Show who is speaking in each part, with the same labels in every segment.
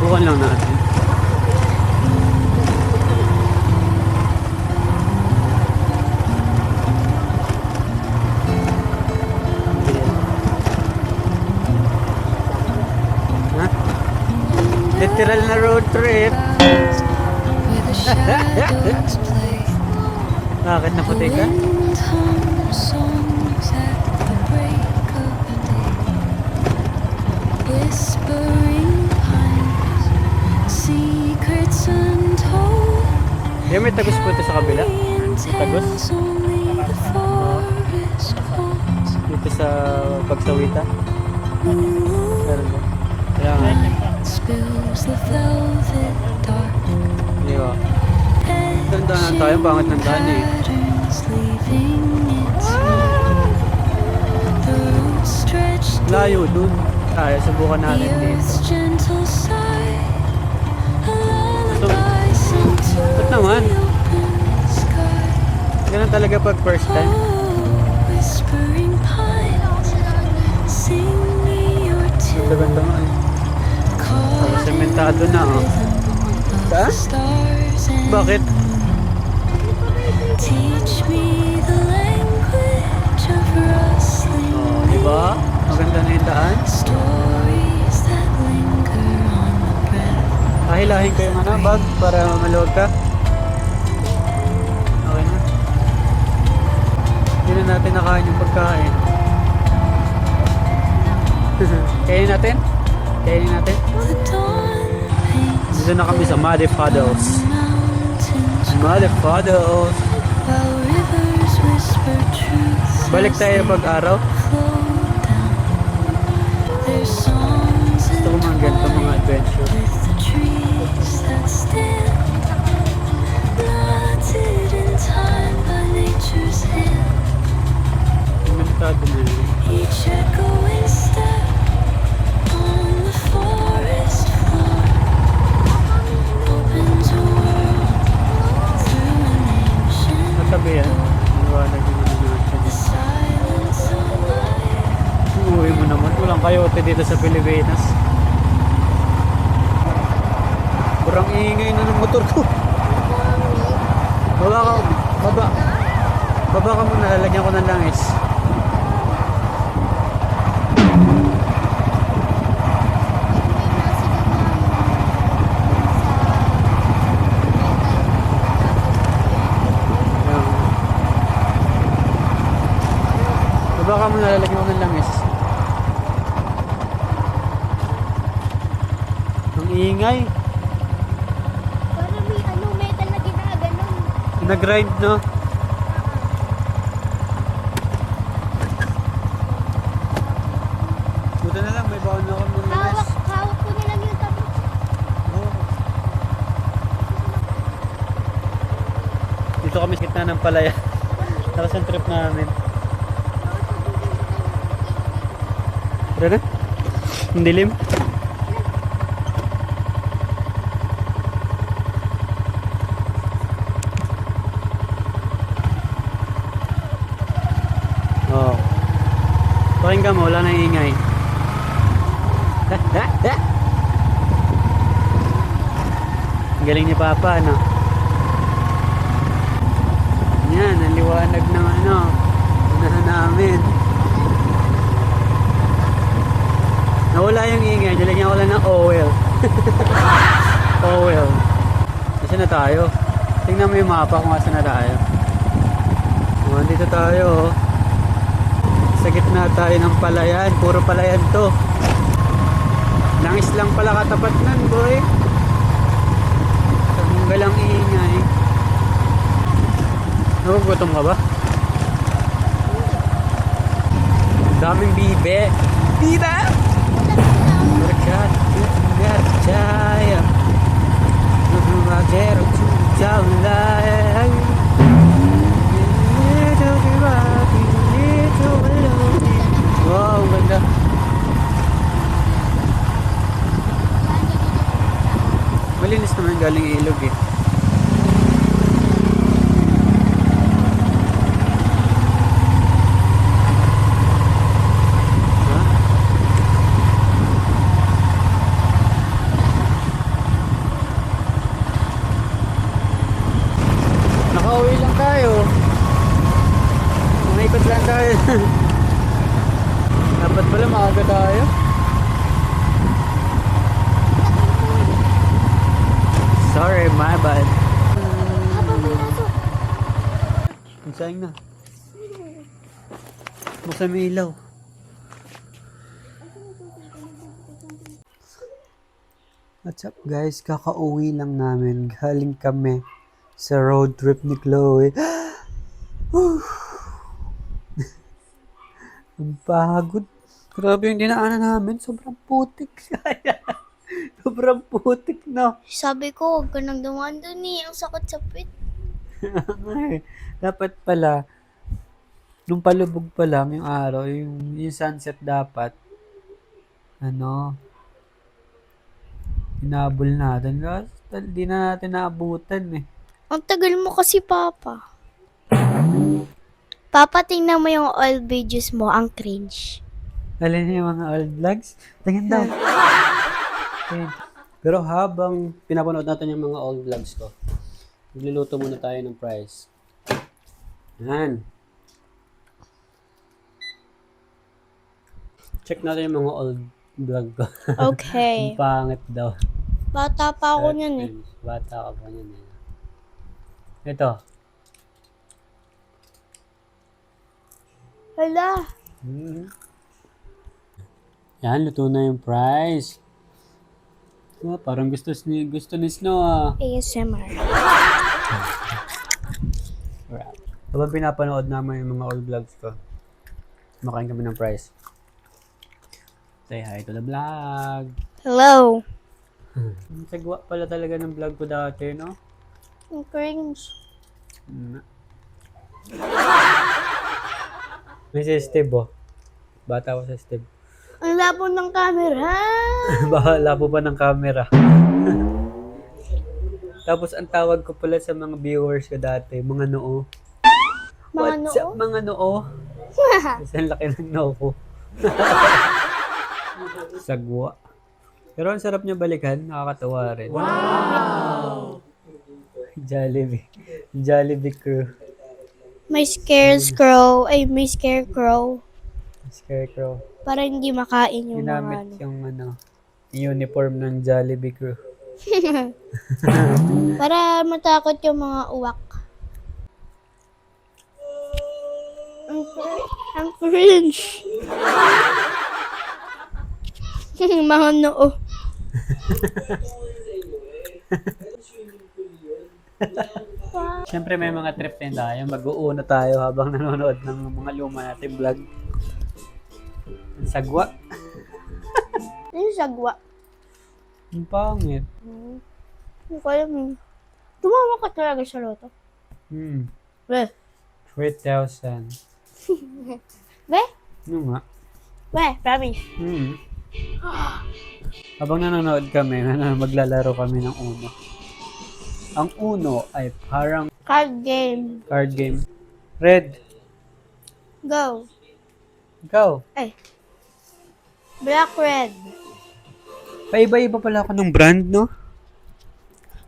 Speaker 1: Subukan lang natin. Ha? Literal na road trip. Bakit naputi ka? Di may tagos po ito sa kabila? Tagos? Dito sa pagsawita? Meron ba? Kaya nga. Di ba? Tandaan tayo, pangit ng daan eh. Layo dun. Tayo, subukan natin dito. Ba't naman? Ganun talaga pag first time. Ito ganda nga eh. Tapos sementado na oh. Saan? Bakit? Oh, diba? Maganda na yung daan. Ahilahin ko yung bag para maluwag ka. Okay na. Hindi na natin nakain yung pagkain. Kainin natin? Kainin natin? Dito na kami sa Muddy Puddles. Muddy Puddles. Balik tayo pag-araw. Gusto ko mga ganito mga adventure. Inventado na yun. Matabi yan. Iwanag yung natin. Uwi mo naman. Walang kayote dito sa Pilipinas. Parang iingay na ng motor ko. Baba ka. Baba. Baba ka muna. Lalagyan ko ng langis. Baba ka muna. Lalagyan ko ng langis. Ang iingay. Nag-grind, no? Buta na lang, may baon na ako ng langis.
Speaker 2: Hawak ko na lang yung tabi.
Speaker 1: Oo. Dito kami sa gitna ng palaya. Tapos ang trip namin. Tara na? Ang dilim? Oo. Pakinggan mo, wala nang ingay. Ang galing ni Papa, ano? Yan, ang liwanag ng unahan namin. Nawala yung ingay, nilagyan ko lang ng oil. Oil. Kasi na tayo. Tingnan mo yung mapa kung asa na tayo. Dito tayo, oh. Sa gitna tayo ng palayan. Puro palayan to. Langis lang pala katapat nun, boy. Tanggal ang ingay. Nagugutom ka ba? Daming bibe. Tita! Berkat berjaya Nubagero Jauhlai Wow, ang ganda. Malinis naman galing ilog eh. my bad.
Speaker 2: Papa, pinasok.
Speaker 1: Ang sayang na. Buksan mo yung ilaw. What's up guys? Kakauwi lang namin. Galing kami sa road trip ni Chloe. Ang pagod. Grabe yung dinaanan namin. Sobrang putik. Sobrang putik na.
Speaker 2: Sabi ko, huwag ka nang dumaan dun eh. Ang sakit sa pit.
Speaker 1: Ay, dapat pala, nung palubog pa lang yung araw, yung sunset dapat, hinabol natin. Kasi di na natin naabutan eh.
Speaker 2: Ang tagal mo kasi, Papa. Papa, tingnan mo yung old videos mo. Ang cringe.
Speaker 1: Alin niyo yung mga old vlogs? Tingin daw. Okay. Pero habang pinapanood natin yung mga old vlogs ko, magluluto muna tayo ng fries. Yan. Check natin yung mga old vlog ko.
Speaker 2: Okay.
Speaker 1: Ang pangit daw.
Speaker 2: Bata pa ako niyan eh.
Speaker 1: Bata ka pa niyan eh. Ito.
Speaker 2: Hala.
Speaker 1: Yan, luto na yung fries. Oh, parang gusto ni Snow ah.
Speaker 2: ASMR.
Speaker 1: Alright. Habang pinapanood naman yung mga old vlogs ko, makain kami ng fries. Say hi to the vlog.
Speaker 2: Hello.
Speaker 1: Ang sagwa pala talaga ng vlog ko dati, no?
Speaker 2: Ang cringe.
Speaker 1: May si Steve, oh. Bata ko sa Steve.
Speaker 2: Ang labo ng camera.
Speaker 1: Bahala po pa ng camera. Tapos ang tawag ko pala sa mga viewers ko dati, mga noo.
Speaker 2: Mga
Speaker 1: What's up,
Speaker 2: noo?
Speaker 1: mga noo? Kasi ang laki ng noo ko. Sagwa. Pero ang sarap niya balikan, nakakatawa rin. Wow! Jollibee. Jollibee crew.
Speaker 2: May scarecrow. Ay, may scarecrow.
Speaker 1: Scarecrow.
Speaker 2: Para hindi makain yung mga
Speaker 1: Ginamit
Speaker 2: ano.
Speaker 1: yung uniform ng Jollibee crew.
Speaker 2: Para matakot yung mga uwak. Ang cringe. Mga noo.
Speaker 1: Siyempre may mga trip din tayo. Mag-uuna tayo habang nanonood ng mga luma natin vlog. Ang sagwa.
Speaker 2: Ano yung sagwa?
Speaker 1: Ang pangit.
Speaker 2: Hindi ko alam yun. Tumawa ka talaga sa loto. Be?
Speaker 1: 3,000.
Speaker 2: Be?
Speaker 1: Ano nga?
Speaker 2: Be, promise.
Speaker 1: Habang nanonood kami, maglalaro kami ng Uno. Ang Uno ay parang
Speaker 2: Card game.
Speaker 1: card game. Red,
Speaker 2: Go.
Speaker 1: ikaw.
Speaker 2: Ay. Black, red.
Speaker 1: Paiba-iba pala ako ng brand, no?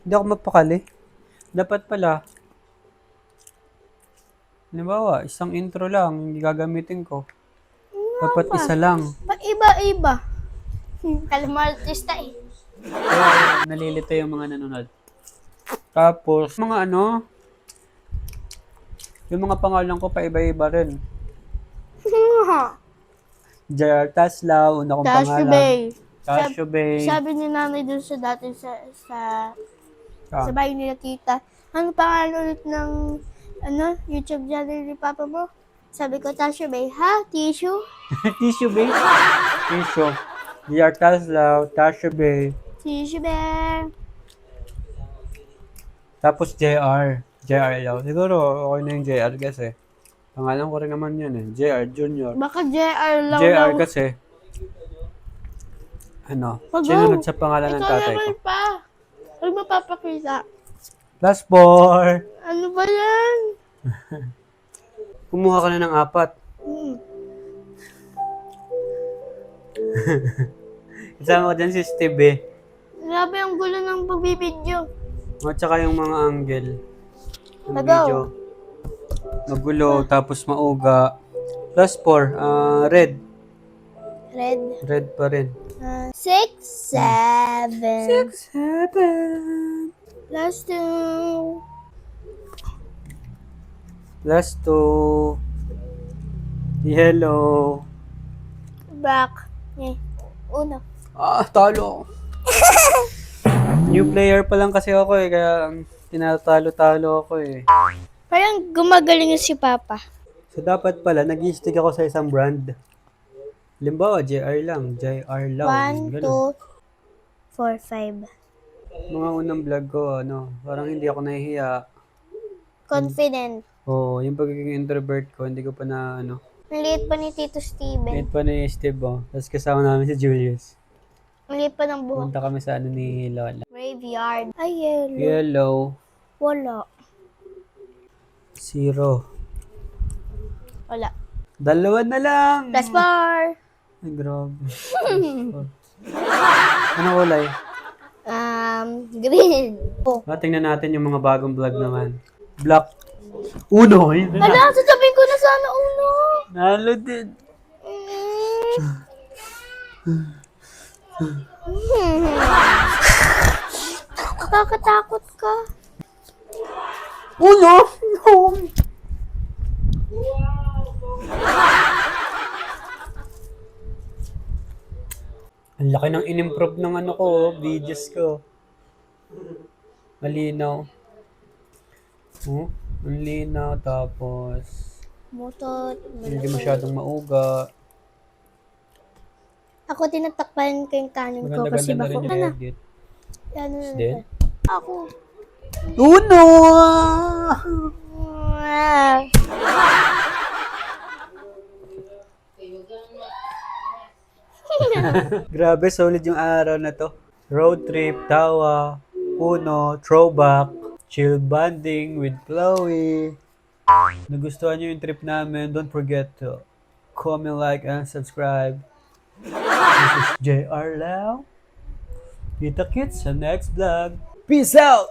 Speaker 1: Hindi ako mapakali. Dapat pala, halimbawa, isang intro lang, hindi gagamitin ko. Dapat isa lang.
Speaker 2: Ba't iba-iba? Kalamar artista eh.
Speaker 1: Kaya nalilito yung mga nanonood. Tapos, mga yung mga pangalan ko paiba-iba rin. JR Taslao, una kong
Speaker 2: Dash
Speaker 1: pangalan.
Speaker 2: Bay.
Speaker 1: Casio Bay.
Speaker 2: Sabi ni nanay dun sa dati sa
Speaker 1: Ah.
Speaker 2: bahay nila tita. Ano pangalan ulit ng YouTube channel ni Papa mo? Sabi ko, Tasha Bay, ha? Tissue?
Speaker 1: Tissue Bay. Tissue. JR Taslao, Casio Bay.
Speaker 2: Tissue Bay.
Speaker 1: Tapos JR. JR Lao. Siguro okay na yung JR kasi. Pangalan ko rin naman yun eh. JR Junior.
Speaker 2: Baka JR lang
Speaker 1: JR
Speaker 2: lang.
Speaker 1: kasi,
Speaker 2: Wag
Speaker 1: sinunod
Speaker 2: mo.
Speaker 1: sa pangalan ng
Speaker 2: Ikaw
Speaker 1: tatay ko.
Speaker 2: naman pa. Huwag mapapakita.
Speaker 1: Plus 4.
Speaker 2: Ano ba yan?
Speaker 1: Kumuha ka na ng 4. Isama ko dyan si Steve eh.
Speaker 2: Grabe ang gulo ng pagbibidyo.
Speaker 1: At saka yung mga angle. Yung
Speaker 2: Tagaw.
Speaker 1: video. Magulo, tapos mauga. Plus 4. Red.
Speaker 2: Red.
Speaker 1: Red pa rin.
Speaker 2: 6, 7.
Speaker 1: 7.
Speaker 2: Last two.
Speaker 1: Last two. Yellow.
Speaker 2: Black. Eh, uno.
Speaker 1: Ah, talo. New player pa lang kasi ako eh, kaya tinatalo-talo ako eh.
Speaker 2: Parang gumagaling si Papa.
Speaker 1: So dapat pala, nag-stick ako sa isang brand. Halimbawa, JR lang. JR lang.
Speaker 2: 1,
Speaker 1: Ganun.
Speaker 2: 2, 4, 5.
Speaker 1: Mga unang vlog ko, parang hindi ako nahihiya.
Speaker 2: Confident.
Speaker 1: Oo, yung pagiging introvert ko, hindi ko pa na,
Speaker 2: Ang liit pa ni Tito Steven.
Speaker 1: Late pa ni Steve, oh. Tapos kasama namin si Julius.
Speaker 2: Ang liit pa ng buhok.
Speaker 1: Punta kami sa ni Lola.
Speaker 2: Graveyard. Ay, yellow.
Speaker 1: Yellow.
Speaker 2: Wala.
Speaker 1: 0.
Speaker 2: Wala.
Speaker 1: Dalawa na lang!
Speaker 2: Plus 4.
Speaker 1: Ay, grabe. Anong kulay?
Speaker 2: Green. Oh.
Speaker 1: Tingnan natin yung mga bagong vlog naman. Black. Uno! Yun na.
Speaker 2: Hala, sasabihin ko na sana uno.
Speaker 1: Nalo din.
Speaker 2: Nakakatakot ka.
Speaker 1: Uno! No! Ang laki ng in-improve ng videos ko. Malinaw. Ang linaw, tapos
Speaker 2: Mutot.
Speaker 1: hindi masyadong mauga.
Speaker 2: Ako tinatakpan ko yung kanin ko kasi
Speaker 1: Maganda-ganda na
Speaker 2: bako.
Speaker 1: rin yung edit.
Speaker 2: Ano na
Speaker 1: Then?
Speaker 2: Ako.
Speaker 1: Uno! Grabe, solid yung araw na to. Road trip, tawa, Uno, throwback, chill bonding with Chloe. Nagustuhan nyo yung trip namin, don't forget to comment, like, and subscribe. This is JR Lau. Kita kits sa next vlog. Peace out!